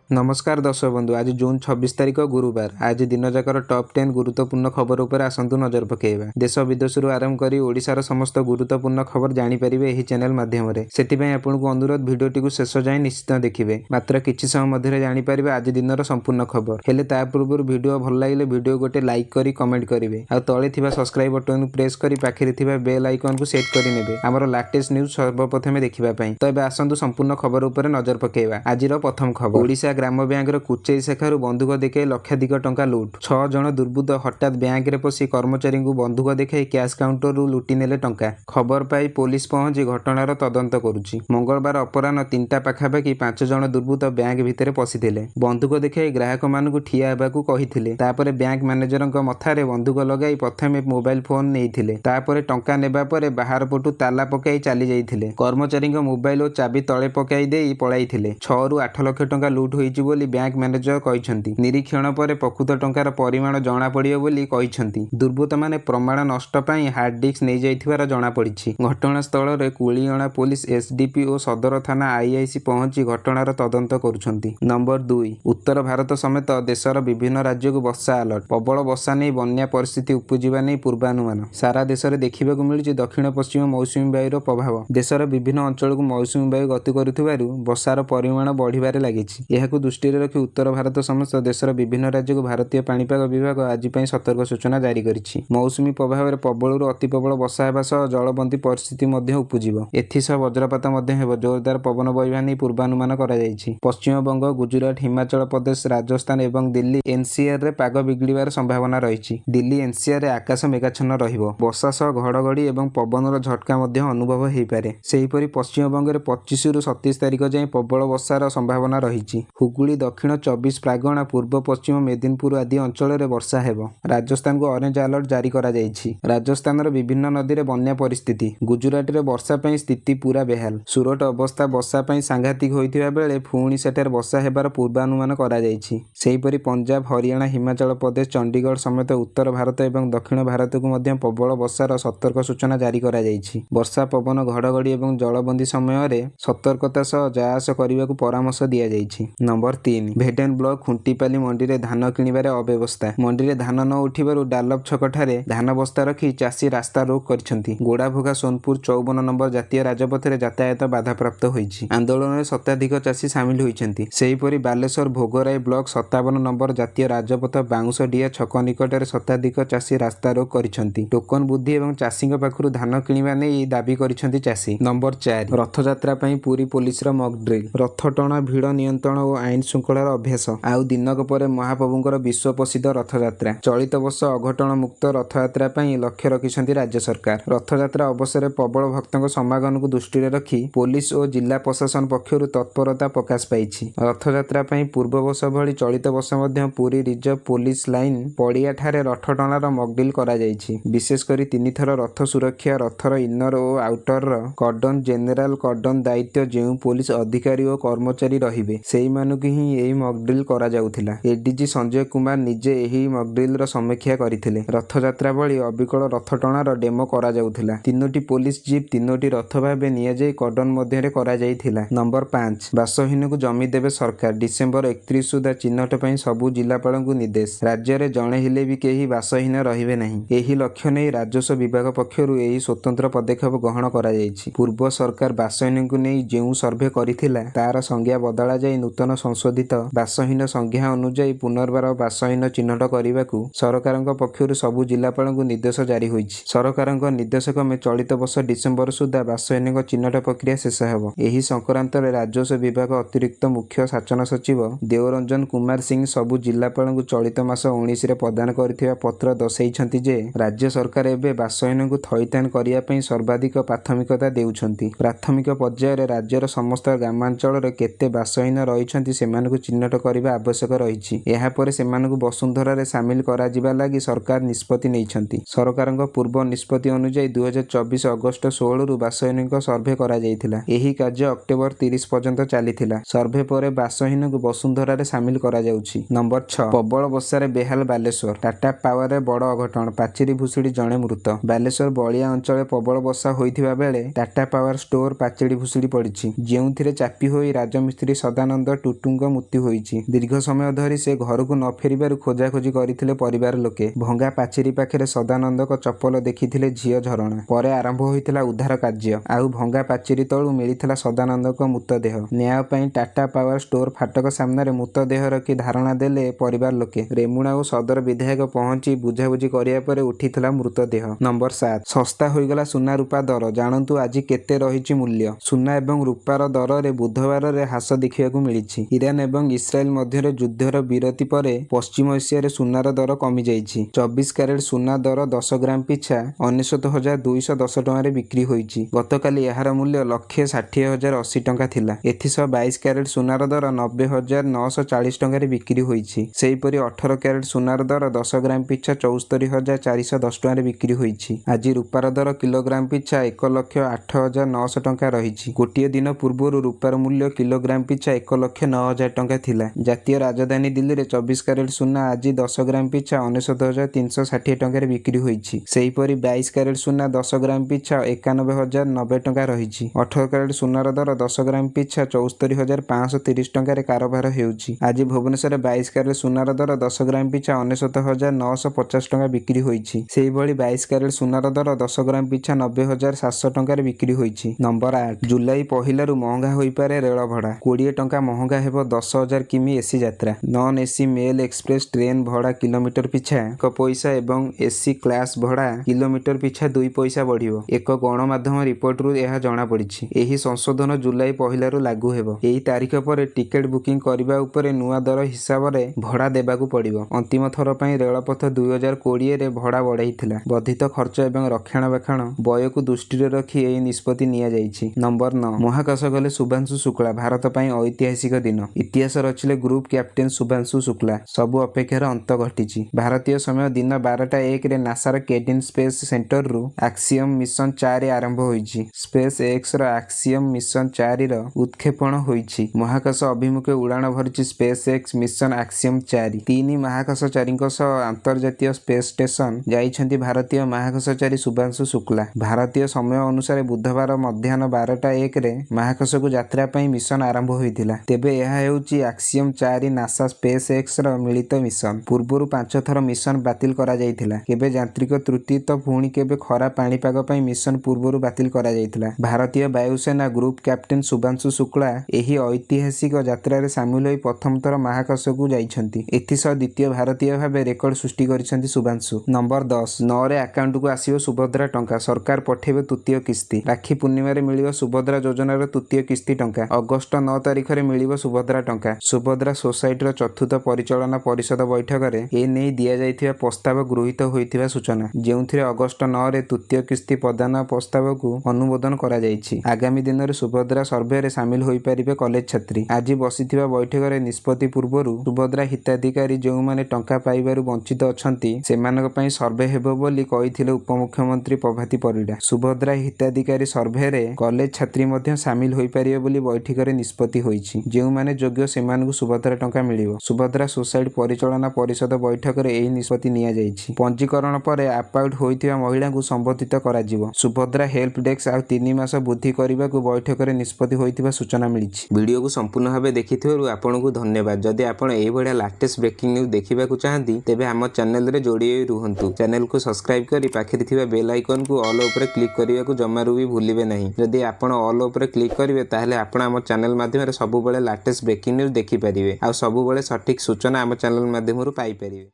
नमस्कार दर्शक बंधु आज जून 26 तारिख गुरुवार आज दिन जाकर टॉप 10 गुरुत्वपूर्ण खबर उपर आसंतु नजर पकेइबा। देश विदेश आरंभ करी ओडिशार समस्त गुरुत्वपूर्ण खबर जानिपारे यही चैनल माध्यम आपको अनुरोध भिडियोटी को शेष जाए निश्चित देखिए मात्र किछि समय मध्य जानिपारे आज दिन संपूर्ण खबर हेले ता पूर्व भिडियो भल लगे भिडियो गोटे लाइक करी कमेंट करेंगे आ तले थिबा सब्सक्राइब बटन प्रेस करी पाखरे थिबा बेल आइकन को सेट करी नेबे हमर लेटेस्ट न्यूज सर्वप्रथमे देखिबा पई। तो एबे आसंतु संपूर्ण खबर उपर नजर पकेइबा। आजिर प्रथम खबर ओडिशा ग्राम बैंक कुचई शाखार बंधुक देखाई लक्षाधिक टंका लुट 6 जन दुर्बृत्त हठात बैंक रे पशि कर्मचारी को बंधुक देखाई कैश काउंटर रु लुटि नेले टंका। खबर पाई पुलिस पहुंची घटनार तदंत करुछि। मंगलवार अपराह्न 3टा पाखापाखि 5 जन दुर्बृत्त बैंक भितर पशिथिले बंधुक देखाई ग्राहक मानकु ठिया हेबाकु कहिथिले। तापरे बैंक मैनेजरक मथारे बंधुक लगाई प्रथमे मोबाइल फोन नेइथिले तापरे टंका नेबा परे बाहर पटु ताला पकाई चली जाइथिले। कर्मचारी मोबाइल और चाबी तले पकाई देई पळाइथिले। 6 रु 8 लाख टंका लुट होइछि बोली बैंक मैनेजर कहिसंती। निरीक्षण पर प्रकृत टंकार परिमाण जणा पड़ियो बोली कहिसंती। दुर्बृत्त माने प्रमाण नष्ट पाई हार्ड डिस्क नै जाइथिबार जणा पड़िछि। घटनास्थल रे कुलियणा पुलिस एसडीपी और सदर थाना आईआईसी पहुंची घटनार तदंत करुछंती। नंबर 2 उत्तर भारत समेत देशर विभिन्न राज्य को वर्षा अलर्ट। प्रबल वर्षा नै बन्या परिस्थिति उपजिबा नै पूर्वानुमान। सारा देश रे देखिबाकू मिलुछि दक्षिण पश्चिम मौसुमी वायुर प्रभाव। देशर विभिन्न अंचल को मौसुमी वायु गति करुथिबारु वर्षार परिमाण बढ़िबारे लागिछि। एहाकू दृष्टि रखी उत्तर भारत समस्त देशर विभिन्न राज्य को भारतीय पाणीपाग विभाग आज सतर्क सूचना जारी करिछि। मौसुमी प्रभाव में प्रबल अति प्रबल वर्षा हेबा सह जलबंदी परिस्थिति मध्य उपजिବ। एथिसह वज्रपात मध्य हेब। जोरदार पवन बहिबा नै पूर्वानुमान करा जायछि। पश्चिम बंग गुजरात हिमाचल प्रदेश राजस्थान एवं दिल्ली एनसीआर रे पाग बिगड़िबार संभावना रहिछि। दिल्ली एनसीआर रे आकाश मेघाच्छन्न रहिबो। वर्षा सह घड़घड़ी एवं पवनर झटका मध्य अनुभव हेइ पारे। सेहिपरि पश्चिम बंग रे 25 रु 27 तारिख जाए प्रबल वर्षार संभावना रहिछि। हुगुली दक्षिण 24 प्रागणा पूर्व पश्चिम मेदिनीपुर आदि अंचल रे वर्षा हेबो। राजस्थान को ऑरेंज अलर्ट जारी करा जायछि। राजस्थान रो विभिन्न नदी रे बन्या परिस्थिति। गुजरात रे वर्षा पई स्थिति पूरा बेहाल। सुरत अवस्था वर्षा पई सांघातिक होइथिबा बेले फुणी सेठार वर्षा हेबार पूर्वानुमान करा जायछि। सेहिपरि पंजाब हरियाणा हिमाचल प्रदेश चंडीगढ़ समेत उत्तर भारत एवं दक्षिण भारत को मध्य प्रबल वर्षार सतर्क सूचना जारी करा जायछि। वर्षा पवन घड़घड़ी एवं जलबंदी समय रे सतर्कता सह जायास करिबाकू परामर्श दिया जायछि। नंबर 3 भेडेन ब्लॉक खुंटीपाली मंडी रे धान किणिबारे अव्यवस्था। मंडी रे धान न उठिबारु डालप छक ठारे धान बस्ता रखी चासी रास्ता रोक करछंती। गोड़ाभोगा सोनपुर 54 नंबर जातीय राजपथ रे यातायात बाधा प्राप्त होईछि। आंदोलन रे शताधिक चासी शामिल होईछंती। सेहिपरि बालेश्वर भोगराई ब्लॉक 57 नंबर जातीय राजपथ बाउंसडिया छक निकट रे शताधिक चासी रास्ता रोक करछंती। टोकन बुद्धि एवं चासीक पाखरु धान किणिबा नै दाबी करछंती चासी। नंबर 4 रथयात्रा पई पुरी पुलिस रो मॉक ड्रिल। रथ टणा भिड़ नियंत्रण और आईन श्रृंखलार अभ्यास आउ दिनक पर महाप्रभुंकर विश्व प्रसिद्ध रथयात्रा। चलित वर्ष अघटन मुक्त रथयात्रा पई लक्ष्य रखिसंती राज्य सरकार। रथयात्रा अवसर प्रबल भक्तों समागम को दृष्टि रखी पुलिस और जिला प्रशासन पक्षरु तत्परता प्रकाश पाइछि। रथयात्रा पई पूर्व वर्ष भली चलित वर्ष मध्य पुरी रिजर्व पुलिस लाइन पड़िया ठारे रथ टणार मॉकड्रिल करा जायछि। विशेष करी 3 थर रथ सुरक्षा रथर इनर और आउटर कर्डन जेनेराल कर्डन दायित्व जेउ पुलिस अधिकारी और कर्मचारी रहिबे सेही मानुकु ही एही मॉकड्रिल करा जाउथिला। एडीजी संजय कुमार निजे एही मॉकड्रिल रो समीक्षा करिथिले। रथयात्रा भली अबिकल रथ टणार डेमो करा जाउथिला। 3टी पुलिस जीप 3टी रथ भाबे निया जाई कर्डन मध्य रे करा जाइथिला। नंबर 5 बासहीन को जमी देबे सरकार। डिसेंबर 31 सुधा चिन्हट पई सबु जिलापाल को निर्देश। राज्य रे जणे हिले भी केही बासहीन रहिबे नाही। एही लक्ष्य नै राजस्व विभाग पक्षरु एही स्वतंत्र पदक्षेप ग्रहण करा जाइछि। पूर्व सरकार बासहीन को नै जेउ सर्वे करिथिला तार संज्ञा बदला जाई नूतन संशोधित बासहीन संज्ञा अनुଯାयी पुनर्बार बासहीन चिन्हट करने सरकारक पक्षरु सबु जिलापाल को निर्देश जारी होइछि। सरकारक निर्देश क्रमे चलित वर्ष डिसेंबर सुधा बासहीन चिन्हट प्रक्रिया शेष हेब। एही संक्रांत राजस्व विभाग अतिरिक्त मुख्य शासन सचिव देवरंजन कुमार सिंह सबु जिलापाल को चलित मास 19 रे प्रदान करथिबा पत्र दर्शाइछंती जे राज्य सरकार एबे बासहीन को थैथान करिया पई सर्वाधिक प्राथमिकता देउछंती। प्राथमिक पर्यायर राज्यर समस्त ग्रामांचल रे केते बासहीन रहिछंती ଅଛନ୍ତି ସେମାନଙ୍କୁ ଚିହ୍ନଟ କରିବା ଆବଶ୍ୟକ ରହିଛି। ଏହାପରେ ସେମାନଙ୍କୁ ବସୁନ୍ଧରାରେ ସାମିଲ କରାଯିବା ଲାଗି ସରକାର ନିଷ୍ପତ୍ତି ନେଇଛନ୍ତି। ସରକାରଙ୍କ ପୂର୍ବ ନିଷ୍ପତ୍ତି ଅନୁଯାୟୀ 2024 ଅଗଷ୍ଟ 16ରୁ ବାସହୀନଙ୍କ ସର୍ଭେ କରାଯାଇଥିଲା। ଏହି କାର୍ଯ୍ୟ ଅକ୍ଟୋବର 30 ପର୍ଯ୍ୟନ୍ତ ଚାଲିଥିଲା। ସର୍ଭେ ପରେ ବାସହୀନଙ୍କୁ ବସୁନ୍ଧରାରେ ସାମିଲ କରାଯାଉଛି। ନମ୍ବର 6 ପ୍ରବଳ ବର୍ଷାରେ ବେହାଲ ବାଲେଶ୍ୱର। ଟାଟା ପାୱାରରେ ବଡ଼ ଅଘଟଣ, ପାଚେରୀ ଭୁଶୁଡ଼ି ଜଣେ ମୃତ। ବାଲେଶ୍ୱର ବଳିଆ ଅଞ୍ଚଳରେ ପ୍ରବଳ ବର୍ଷା ହୋଇଥିବା ବେଳେ ଟାଟା ପାୱାର ଷ୍ଟୋର ପାଚେରୀ ଭୁଶୁଡ଼ି ପଡ଼ିଛି, ଯେଉଁଥିରେ ଚାପି ହୋଇ ରାଜମିସ୍ତ୍ରୀ ସଦାନନ୍ଦ ଟୁଟୁଙ୍କ ମୃତ୍ୟୁ ହୋଇଛି। ଦୀର୍ଘ ସମୟ ଧରି ସେ ଘରକୁ ନ ଫେରିବାରୁ ଖୋଜାଖୋଜି କରିଥିଲେ ପରିବାର ଲୋକେ। ଭଙ୍ଗା ପାଚେରୀ ପାଖରେ ସଦାନନ୍ଦଙ୍କ ଚପଲ ଦେଖିଥିଲେ ଝିଅ ଝରଣା। ପରେ ଆରମ୍ଭ ହୋଇଥିଲା ଉଦ୍ଧାର କାର୍ଯ୍ୟ। ଆଉ ଭଙ୍ଗା ପାଚେରୀ ତଳୁ ମିଳିଥିଲା ସଦାନନ୍ଦଙ୍କ ମୃତଦେହ। ନ୍ୟାୟ ପାଇଁ ଟାଟା ପାୱାର ଷ୍ଟୋର ଫାଟକ ସାମ୍ନାରେ ମୃତଦେହ ରଖି ଧାରଣା ଦେଲେ ପରିବାର ଲୋକେ। ରେମୁଣା ଓ ସଦର ବିଧାୟକ ପହଞ୍ଚି ବୁଝାବୁଝି କରିବା ପରେ ଉଠିଥିଲା ମୃତଦେହ। ନମ୍ବର 7 ଶସ୍ତା ହୋଇଗଲା ସୁନା ରୂପା ଦର, ଜାଣନ୍ତୁ ଆଜି କେତେ ରହିଛି ମୂଲ୍ୟ। ସୁନା ଏବଂ ରୂପାର ଦରରେ ବୁଧବାରରେ ହ୍ରାସ ଦେଖିବାକୁ ମିଳିଛି। ଇରାନ ଏବଂ ଇସ୍ରାଏଲ ମଧ୍ୟରେ ଯୁଦ୍ଧର ବିରତି ପରେ ପଶ୍ଚିମ ଏସିଆରେ ସୁନାର ଦର କମିଯାଇଛି। 24 କ୍ୟାରେଟ ସୁନା ଦର 10 ଗ୍ରାମ ପିଛା 99,210 ଟଙ୍କାରେ ବିକ୍ରି ହୋଇଛି। ଗତକାଲି ଏହାର ମୂଲ୍ୟ 1,60,080 ଟଙ୍କା ଥିଲା। ଏଥିସହ 22 କ୍ୟାରେଟ ସୁନାର ଦର 90,940 ଟଙ୍କାରେ ବିକ୍ରି ହୋଇଛି। ସେହିପରି 18 କ୍ୟାରେଟ ସୁନାର ଦର 10 ଗ୍ରାମ ପିଛା 74,410 ଟଙ୍କାରେ ବିକ୍ରି ହୋଇଛି। ଆଜି ରୂପାର ଦର କିଲୋଗ୍ରାମ ପିଛା 1,08,900 ଟଙ୍କା ରହିଛି। ଗୋଟିଏ ଦିନ ପୂର୍ବରୁ ରୂପାର ମୂଲ୍ୟ କିଲୋଗ୍ରାମ ପିଛା 1,09,000 ଟଙ୍କା ଥିଲା। ଜାତୀୟ ରାଜଧାନୀ ଦିଲ୍ଲୀରେ 24 କ୍ୟାରେଟ ସୁନା ଆଜି 10 ଗ୍ରାମ ପିଛା 99,360 ଟଙ୍କାରେ ବିକ୍ରି ହୋଇଛି। ସେହିପରି 22 କ୍ୟାରେଟ ସୁନା 10 ଗ୍ରାମ ପିଛା 91,090 ଟଙ୍କା ରହିଛି। 18 କ୍ୟାରେଟ ସୁନାର ଦର 10 ଗ୍ରାମ ପିଛା 74,530 ଟଙ୍କାରେ କାରବାର ହେଉଛି। ଆଜି ଭୁବନେଶ୍ୱରରେ 22 କ୍ୟାରେଟ ସୁନାର ଦର 10 ଗ୍ରାମ ପିଛା 99,950 ଟଙ୍କା ବିକ୍ରି ହୋଇଛି। ସେହିଭଳି 22 କ୍ୟାରେଟ ସୁନାର ଦର 10 ଗ୍ରାମ ପିଛା 90,700 ଟଙ୍କାରେ ବିକ୍ରି ହୋଇଛି। ନମ୍ବର 8 ଜୁଲାଇ ପହିଲାରୁ ମହଙ୍ଗା ହୋଇପାରେ ରେଳ ଭଡ଼ା, 20 ଟଙ୍କା ମହଙ୍ଗା ହେବ 10,000 କିମି ଏସି ଯାତ୍ରା। Non AC mail express train ଭଡ଼ା କିଲୋମିଟର ପିଛା 1 ପଇସା ଏବଂ ଏସି କ୍ଲାସ ଭଡ଼ା କିଲୋମିଟର ପିଛା 2 ପଇସା ବଢ଼ିବ। ଏକ ଗଣମାଧ୍ୟମ ରିପୋର୍ଟରୁ ଏହା ଜଣାପଡ଼ିଛି। ଏହି ସଂଶୋଧନ ଜୁଲାଇ ପହିଲାରୁ ଲାଗୁ ହେବ। ଏହି ତାରିଖ ପରେ ଟିକେଟ ବୁକିଂ କରିବା ଉପରେ ନୂଆ ଦର ହିସାବରେ ଭଡ଼ା ଦେବାକୁ ପଡ଼ିବ। ଅନ୍ତିମ ଥର ପାଇଁ ରେଳପଥ 2020ରେ ଭଡ଼ା ବଢ଼ାଇଥିଲା। ବର୍ଦ୍ଧିତ ଖର୍ଚ୍ଚ ଏବଂ ରକ୍ଷଣାବେକ୍ଷଣ ବ୍ୟୟକୁ ଦୃଷ୍ଟିରେ ରଖି ଏହି ନିଷ୍ପତ୍ତି ନିଆଯାଇଛି। ନମ୍ବର 9 ମହାକାଶ ଗଲେ ଶୁଭ୍ରାଂଶୁ ଶୁକ୍ଲା, ଭାରତ ପାଇଁ ଐତିହାସିକ ଦିନ। ଇତିହାସ ରଚିଲେ ଗ୍ରୁପ କ୍ୟାପ୍ଟେନ ଶୁଭ୍ରାଂଶୁ ଶୁକ୍ଲା। ସବୁ ଅପେକ୍ଷାର ଅନ୍ତ ଘଟିଛି। ଭାରତୀୟ ସମୟ ଦିନ 12:01ରେ ନାସାର କେଡିନ୍ ସ୍ପେସ୍ ସେଣ୍ଟରରୁ ଆକ୍ସିଅମ ମିଶନ 4 ଆରମ୍ଭ ହୋଇଛି। ସ୍ପେସ୍ ଏକ୍ସର ଆକ୍ସିଅମ ମିଶନ 4ର ଉତ୍କ୍ଷେପଣ ହୋଇଛି। ମହାକାଶ ଅଭିମୁଖେ ଉଡ଼ାଣ ଭରିଛି ସ୍ପେସ୍ ଏକ୍ସ ମିଶନ ଆକ୍ସିଅମ 4। 3 ମହାକାଶଚାରୀଙ୍କ ସହ ଆନ୍ତର୍ଜାତୀୟ ସ୍ପେସ୍ ଷ୍ଟେସନ ଯାଇଛନ୍ତି ଭାରତୀୟ ମହାକାଶଚାରୀ ଶୁଭ୍ରାଂଶୁ ଶୁକ୍ଲା। ଭାରତୀୟ ସମୟ ଅନୁସାରେ ବୁଧବାର ମଧ୍ୟାହ୍ନ 12:01ରେ ମହାକାଶକୁ ଯାତ୍ରା ପାଇଁ ମିଶନ ଆରମ୍ଭ ହୋଇଥିଲା। ତେବେ ଏହା ହେଉଛି ଆକ୍ସିଅମ 4 ନାସା ସ୍ପେସ୍ ଏକ୍ସର ମିଳିତ ମିଶନ। ପୂର୍ବରୁ 5 ଥର ମିଶନ ବାତିଲ କରାଯାଇଥିଲା। କେବେ ଯାନ୍ତ୍ରିକ ତ୍ରୁଟି ତ ପୁଣି କେବେ ଖରାପ ପାଣିପାଗ ପାଇଁ ମିଶନ ପୂର୍ବରୁ ବାତିଲ କରାଯାଇଥିଲା। ଭାରତୀୟ ବାୟୁସେନା ଗ୍ରୁପ କ୍ୟାପ୍ଟେନ ଶୁଭ୍ରାଂଶୁ ଶୁକ୍ଲା ଏହି ଐତିହାସିକ ଯାତ୍ରାରେ ସାମିଲ ହୋଇ ପ୍ରଥମ ଥର ମହାକାଶକୁ ଯାଇଛନ୍ତି। ଏଥିସହ ଦ୍ୱିତୀୟ ଭାରତୀୟ ଭାବେ ରେକର୍ଡ ସୃଷ୍ଟି କରିଛନ୍ତି ଶୁଭ୍ରାଂଶୁ। ନମ୍ବର 10 9ରେ ଆକାଉଣ୍ଟକୁ ଆସିବ ସୁଭଦ୍ରା ଟଙ୍କା, ସରକାର ପଠାଇବେ ତୃତୀୟ କିସ୍ତି। ରାକ୍ଷୀ ପୂର୍ଣ୍ଣିମାରେ ମିଳିବ ସୁଭଦ୍ରା ଯୋଜନାର ତୃତୀୟ କିସ୍ତି ଟଙ୍କା। ଅଗଷ୍ଟ 9 ତାରିଖରେ ମିଳିବ ସୁଭଦ୍ରା ଟଙ୍କା। ସୁଭଦ୍ରା ସୋସାଇଟିର ଚତୁର୍ଥ ପରିଚାଳନା ପରିଷଦ ବୈଠକରେ ଏନେଇ ଦିଆଯାଇଥିବା ପ୍ରସ୍ତାବ ଗୃହୀତ ହୋଇଥିବା ସୂଚନା, ଯେଉଁଥିରେ ଅଗଷ୍ଟ 9ରେ ତୃତୀୟ କିସ୍ତି ପ୍ରଦାନ ପ୍ରସ୍ତାବକୁ ଅନୁମୋଦନ କରାଯାଇଛି। ଆଗାମୀ ଦିନରେ ସୁଭଦ୍ରା ସର୍ଭେରେ ସାମିଲ ହୋଇପାରିବେ କଲେଜ ଛାତ୍ରୀ। ଆଜି ବସିଥିବା ବୈଠକରେ ନିଷ୍ପତ୍ତି ପୂର୍ବରୁ ସୁଭଦ୍ରା ହିତାଧିକାରୀ ଯେଉଁମାନେ ଟଙ୍କା ପାଇବାରୁ ବଞ୍ଚିତ ଅଛନ୍ତି ସେମାନଙ୍କ ପାଇଁ ସର୍ଭେ ହେବ ବୋଲି କହିଥିଲେ ଉପମୁଖ୍ୟମନ୍ତ୍ରୀ ପ୍ରଭାତୀ ପରିଡ଼ା। ସୁଭଦ୍ରା ହିତାଧିକାରୀ ସର୍ଭେରେ କଲେଜ ଛାତ୍ରୀ ମଧ୍ୟ ସାମିଲ ହୋଇପାରିବେ ବୋଲି ବୈଠକରେ ନିଷ୍ପତ୍ତି ହୋଇଛି। ଯେଉଁମାନେ ଯୋଗ୍ୟ ସେମାନଙ୍କୁ ସୁଭଦ୍ରା ଟଙ୍କା ମିଳିବ। ସୁଭଦ୍ରା ସୋସାଇଟି ପରିଚାଳନା ପରିଷଦ ବୈଠକରେ ଏହି ନିଷ୍ପତ୍ତି ନିଆଯାଇଛି। ପଞ୍ଜୀକରଣ ପରେ ଆପଆଉଟ୍ ହୋଇଥିବା ମହିଳାଙ୍କୁ ସମ୍ବୋଧିତ କରାଯିବ। ସୁଭଦ୍ରା ହେଲ୍ପ ଡେସ୍କ ଆଉ 3 ମାସ ବୃଦ୍ଧି କରିବାକୁ ବୈଠକରେ ନିଷ୍ପତ୍ତି ହୋଇଥିବା ସୂଚନା ମିଳିଛି। ଭିଡ଼ିଓକୁ ସମ୍ପୂର୍ଣ୍ଣ ଭାବେ ଦେଖିଥିବାରୁ ଆପଣଙ୍କୁ ଧନ୍ୟବାଦ। ଯଦି ଆପଣ ଏହିଭଳିଆ ଲାଟେଷ୍ଟ ବ୍ରେକିଂ ନ୍ୟୁଜ୍ ଦେଖିବାକୁ ଚାହାନ୍ତି ତେବେ ଆମ ଚ୍ୟାନେଲରେ ଯୋଡ଼ି ହୋଇ ରୁହନ୍ତୁ। ଚ୍ୟାନେଲକୁ ସବସ୍କ୍ରାଇବ କରି ପାଖରେ ଥିବା ବେଲ୍ ଆଇକନକୁ ଅଲ୍ ଉପରେ କ୍ଲିକ୍ କରିବାକୁ ଜମାରୁ ବି ଭୁଲିବେ ନାହିଁ। ଯଦି ଆପଣ ଅଲ୍ ଉପରେ କ୍ଲିକ୍ କରିବେ ତାହେଲେ ଆପଣ ଆମ ଚ୍ୟାନେଲ ମାଧ୍ୟମରେ ସବୁବେଳେ ଲାଟେଷ୍ଟ ବ୍ରେକିଂ ନ୍ୟୁଜ୍ ଦେଖିପାରିବେ ଆଉ ସବୁବେଳେ ସଠିକ୍ ସୂଚନା ଆମ ଚ୍ୟାନେଲ ମାଧ୍ୟମରୁ ପାଇପାରିବେ।